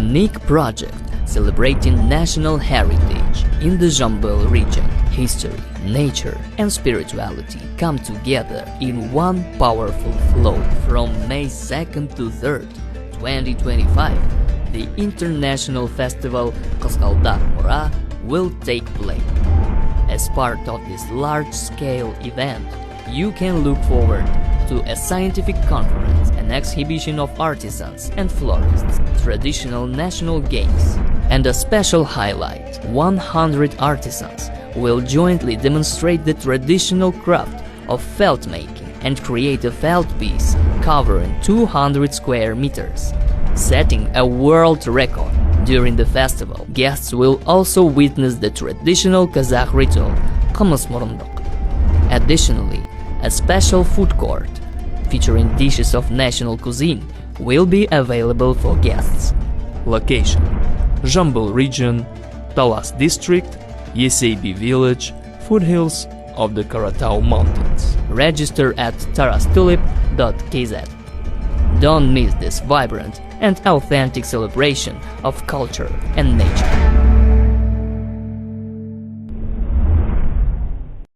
unique project celebrating national heritage in the Zhambyl region. History, nature and spirituality come together in one powerful flow. From May 2nd to 3rd, 2025, the international festival Qyzgaldak Mura will take place. As part of this large-scale event, you can look forward to a scientific conference, an exhibition of artisans and florists, traditional national games, and a special highlight: 100 artisans will jointly demonstrate the traditional craft of felt making and create a felt piece covering 200 square meters, setting a world record. During the festival, guests will also witness the traditional Kazakh ritual Kymyzmuryndyk. Additionally, a special food court featuring dishes of national cuisine will be available for guests. Location: Zhambyl Region, Talas District, Yeseybi village, foothills of the Karatau mountains. Register at taraztulip.kz. Don't miss this vibrant and authentic celebration of culture and nature.